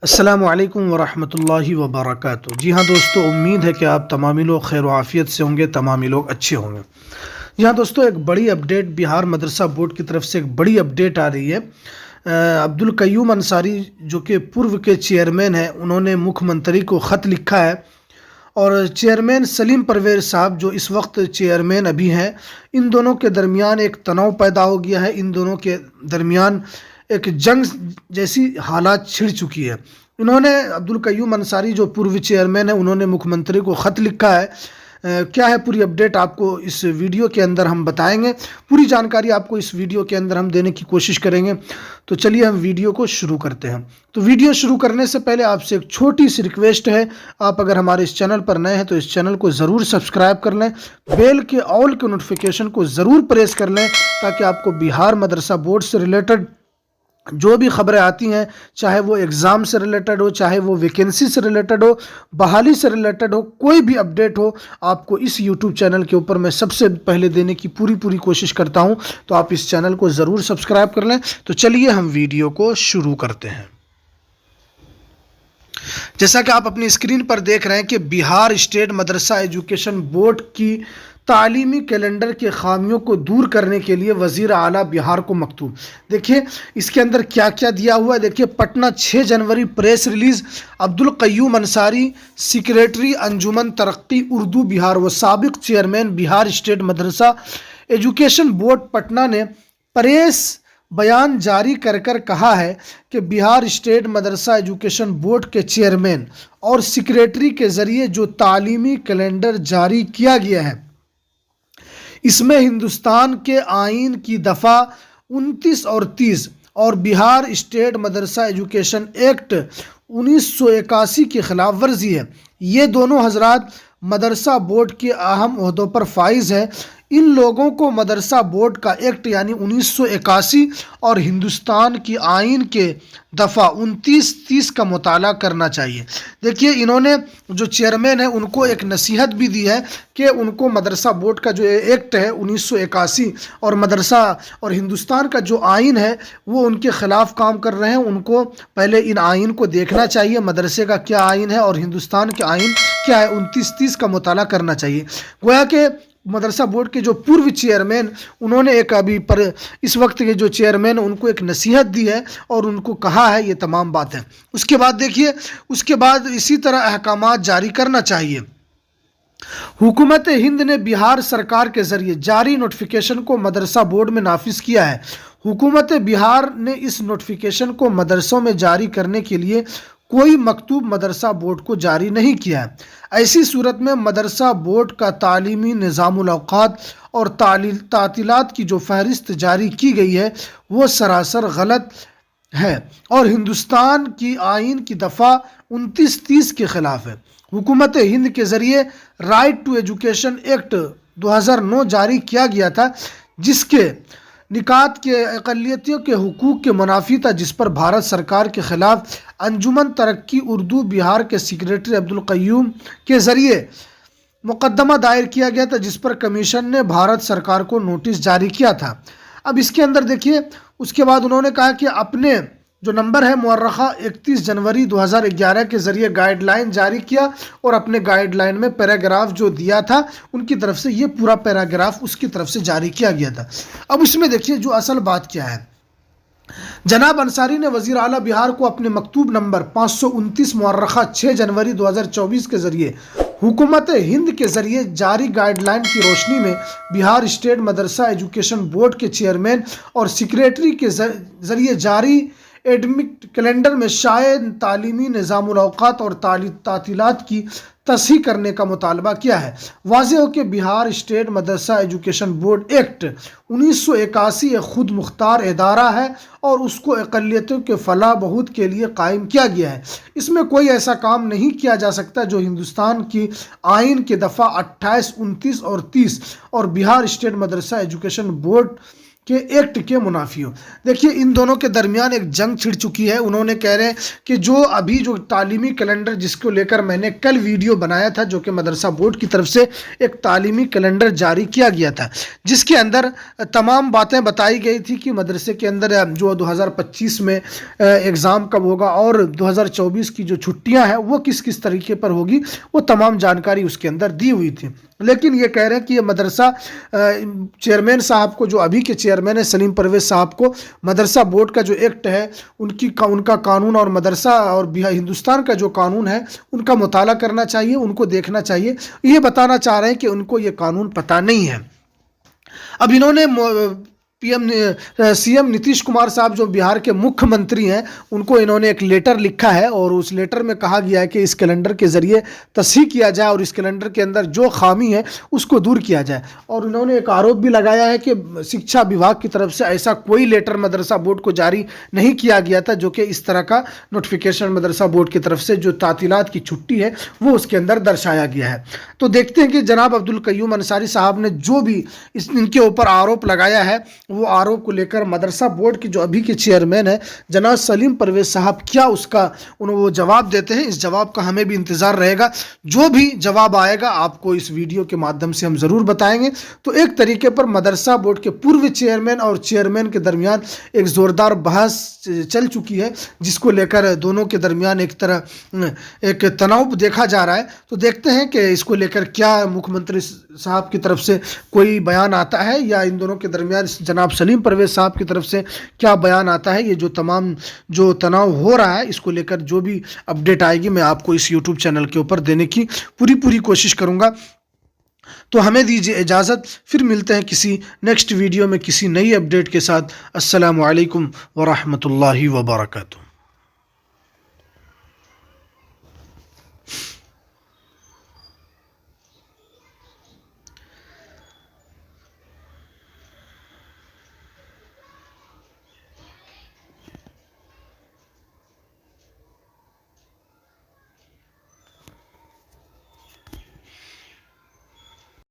السلام علیکم ورحمۃ اللہ وبرکاتہ۔ جی ہاں دوستو، امید ہے کہ آپ تمامی لوگ خیر و عافیت سے ہوں گے، تمامی لوگ اچھے ہوں گے۔ جی ہاں دوستو، ایک بڑی اپڈیٹ بہار مدرسہ بورڈ کی طرف سے ایک بڑی اپڈیٹ آ رہی ہے۔ عبدالقیوم انصاری جو کہ پورو کے چیئرمین ہیں، انہوں نے مکھ منتری کو خط لکھا ہے، اور چیئرمین سلیم پرویز صاحب جو اس وقت چیئرمین ابھی ہیں، ان دونوں کے درمیان ایک تناؤ پیدا ہو گیا ہے۔ ان دونوں کے درمیان ایک جنگ جیسی حالات چھڑ چکی ہے۔ انہوں نے عبدالقیوم انصاری جو پورو چیئرمین ہیں، انہوں نے مکھ منتری کو خط لکھا ہے۔ کیا ہے پوری اپڈیٹ آپ کو اس ویڈیو کے اندر ہم بتائیں گے، پوری جانکاری آپ کو اس ویڈیو کے اندر ہم دینے کی کوشش کریں گے۔ تو چلیے ہم ویڈیو کو شروع کرتے ہیں۔ تو ویڈیو شروع کرنے سے پہلے آپ سے ایک چھوٹی سی ریکویسٹ ہے، آپ اگر ہمارے اس چینل پر نئے ہیں تو اس چینل کو ضرور سبسکرائب کر لیں، بیل کے آل کے نوٹیفیکیشن کو ضرور پریس کر لیں، تاکہ آپ کو بہار مدرسہ بورڈ سے ریلیٹڈ جو بھی خبریں آتی ہیں، چاہے وہ ایگزام سے ریلیٹڈ ہو، چاہے وہ ویکینسی سے ریلیٹڈ ہو، بحالی سے ریلیٹڈ ہو، کوئی بھی اپڈیٹ ہو، آپ کو اس یوٹیوب چینل کے اوپر میں سب سے پہلے دینے کی پوری کوشش کرتا ہوں۔ تو آپ اس چینل کو ضرور سبسکرائب کر لیں۔ تو چلیے ہم ویڈیو کو شروع کرتے ہیں۔ جیسا کہ آپ اپنی اسکرین پر دیکھ رہے ہیں کہ Bihar state Madrasa education board کی تعلیمی کیلنڈر کے خامیوں کو دور کرنے کے لیے وزیر اعلیٰ بہار کو مکتوب۔ دیکھیے اس کے اندر کیا کیا دیا ہوا ہے۔ دیکھیے، پٹنہ 6 جنوری press release, Abdul Qayyum Ansari secretary Anjuman Taraqqi Urdu Bihar و سابق chairman Bihar state Madrasa education board Patna نے پریس بیان جاری کر کہا ہے کہ Bihar state Madrasa education board کے چیئرمین اور سیکریٹری کے ذریعے جو تعلیمی کیلنڈر جاری کیا گیا ہے، اس میں ہندوستان کے آئین کی دفعہ 29 اور 30 اور بہار اسٹیٹ مدرسہ ایجوکیشن ایکٹ 1981 کی خلاف ورزی ہے۔ یہ دونوں حضرات مدرسہ بورڈ کے اہم عہدوں پر فائز ہیں۔ ان لوگوں کو مدرسہ بورڈ کا ایکٹ یعنی 1981 اور ہندوستان کی آئین کے دفعہ 29 30 کا مطالعہ کرنا چاہیے۔ دیکھیے، انہوں نے جو چیئرمین ہیں ان کو ایک نصیحت بھی دی ہے کہ ان کو مدرسہ بورڈ کا جو ایکٹ ہے 1981 اور مدرسہ اور ہندوستان کا جو آئین ہے وہ ان کے خلاف کام کر رہے ہیں۔ ان کو پہلے ان آئین کو دیکھنا چاہیے، مدرسے کا کیا آئین ہے اور ہندوستان کے آئین کیا ہے، 29 30 کا مطالعہ کرنا چاہیے۔ گویا کہ مدرسہ بورڈ کے جو پورو چیئرمین، انہوں نے ایک ابھی پر اس وقت کے جو چیئرمین ان کو ایک نصیحت دی ہے اور ان کو کہا ہے یہ تمام باتیں۔ اس کے بعد دیکھیے، اس کے بعد اسی طرح احکامات جاری کرنا چاہیے۔ حکومت ہند نے بہار سرکار کے ذریعے جاری نوٹیفیکیشن کو مدرسہ بورڈ میں نافذ کیا ہے۔ حکومت بہار نے اس نوٹیفیکیشن کو مدرسوں میں جاری کرنے کے لیے کوئی مکتوب مدرسہ بورڈ کو جاری نہیں کیا ہے۔ ایسی صورت میں مدرسہ بورڈ کا تعلیمی نظام الاوقات اور تعطیلات کی جو فہرست جاری کی گئی ہے وہ سراسر غلط ہے اور ہندوستان کی آئین کی دفعہ 29 30 کے خلاف ہے۔ حکومت ہند کے ذریعے رائٹ ٹو ایجوکیشن ایکٹ 2009 جاری کیا گیا تھا، جس کے نکات کے اقلیتوں کے حقوق کے منافی تھا، جس پر بھارت سرکار کے خلاف انجمن ترقی اردو بہار کے سیکریٹری عبدالقیوم کے ذریعے مقدمہ دائر کیا گیا تھا، جس پر کمیشن نے بھارت سرکار کو نوٹس جاری کیا تھا۔ اب اس کے اندر دیکھیے، اس کے بعد انہوں نے کہا کہ اپنے جو نمبر ہے مورخہ 31 جنوری 2011 کے ذریعے گائیڈ لائن جاری کیا، اور اپنے گائیڈ لائن میں پیراگراف جو دیا تھا ان کی طرف سے یہ پورا پیراگراف اس کی طرف سے جاری کیا گیا تھا۔ اب اس میں دیکھیے جو اصل بات کیا ہے، جناب انصاری نے وزیر اعلیٰ بہار کو اپنے مکتوب نمبر 529 مورخہ 6 جنوری 2024 کے ذریعے حکومت ہند کے ذریعے جاری گائیڈ لائن کی روشنی میں بہار اسٹیٹ مدرسہ ایجوکیشن بورڈ کے چیئرمین اور سیکریٹری کے ذریعے جاری ایڈمک کیلنڈر میں شائع تعلیمی نظام الاوقات اور تعطیلات کی تصحیح کرنے کا مطالبہ کیا ہے۔ واضح ہو کہ Bihar state Madrasa education board act 1981 ایک خود مختار ادارہ ہے اور اس کو اقلیتوں کے فلاح بہبود کے لیے قائم کیا گیا ہے۔ اس میں کوئی ایسا کام نہیں کیا جا سکتا جو ہندوستان کی آئین کے دفعہ 28 29 اور 30 اور بہار اسٹیٹ مدرسہ ایجوکیشن بورڈ کے ایکٹ کے منافی ہو۔ دیکھیے ان دونوں کے درمیان ایک جنگ چھڑ چکی ہے۔ انہوں نے کہہ رہے ہیں کہ جو ابھی جو تعلیمی کیلنڈر جس کو لے کر میں نے کل ویڈیو بنایا تھا، جو کہ مدرسہ بورڈ کی طرف سے ایک تعلیمی کیلنڈر جاری کیا گیا تھا، جس کے اندر تمام باتیں بتائی گئی تھی کہ مدرسے کے اندر جو 2025 میں ایگزام کب ہوگا اور 2024 کی جو چھٹیاں ہیں وہ کس کس طریقے پر ہوگی، وہ تمام جانکاری اس کے اندر دی ہوئی تھی۔ لیکن یہ کہہ رہے ہیں کہ یہ مدرسہ چیئرمین صاحب کو، جو ابھی کے چیئرمین ہیں سلیم پرویز صاحب کو، مدرسہ بورڈ کا جو ایکٹ ہے ان کا قانون اور مدرسہ اور ہندوستان کا جو قانون ہے ان کا مطالعہ کرنا چاہیے، ان کو دیکھنا چاہیے۔ یہ بتانا چاہ رہے ہیں کہ ان کو یہ قانون پتہ نہیں ہے۔ اب انہوں نے سی ایم نتیش کمار صاحب جو بہار کے مکھیہ منتری ہیں، ان کو انہوں نے ایک لیٹر لکھا ہے اور اس لیٹر میں کہا گیا ہے کہ اس کیلنڈر کے ذریعے تصحیح کیا جائے اور اس کیلنڈر کے اندر جو خامی ہے اس کو دور کیا جائے۔ اور انہوں نے ایک آروپ بھی لگایا ہے کہ شکشا وبھاگ کی طرف سے ایسا کوئی لیٹر مدرسہ بورڈ کو جاری نہیں کیا گیا تھا جو کہ اس طرح کا نوٹیفیکیشن مدرسہ بورڈ کی طرف سے جو تعطیلات کی چھٹی ہے وہ اس کے اندر درشایا گیا ہے۔ تو دیکھتے ہیں کہ جناب عبدالقیوم انصاری صاحب نے جو بھی ان کے اوپر آروپ لگایا ہے، وہ آروپ کو لے کر مدرسہ بورڈ کے جو ابھی کے چیئرمین ہیں جناب سلیم پرویز صاحب کیا اس کا وہ جواب دیتے ہیں۔ اس جواب کا ہمیں بھی انتظار رہے گا۔ جو بھی جواب آئے گا آپ کو اس ویڈیو کے مادھیم سے ہم ضرور بتائیں گے۔ تو ایک طریقے پر مدرسہ بورڈ کے پورو چیئرمین اور چیئرمین کے درمیان ایک زوردار بحث چل چکی ہے، جس کو لے کر دونوں کے درمیان ایک تناؤ دیکھا جا رہا ہے۔ تو دیکھتے ہیں کہ اس کو لے کر کیا مکھیہ منتری صاحب کی طرف سے کوئی بیان آتا ہے یا ان دونوں کے درمیان جناب سلیم پرویز صاحب کی طرف سے کیا بیان آتا ہے۔ یہ جو تمام جو تناؤ ہو رہا ہے اس کو لے کر جو بھی اپڈیٹ آئے گی میں آپ کو اس یوٹیوب چینل کے اوپر دینے کی پوری کوشش کروں گا۔ تو ہمیں دیجیے اجازت، پھر ملتے ہیں کسی نیکسٹ ویڈیو میں کسی نئی اپڈیٹ کے ساتھ۔ السلام علیکم ورحمۃ اللہ وبرکاتہ۔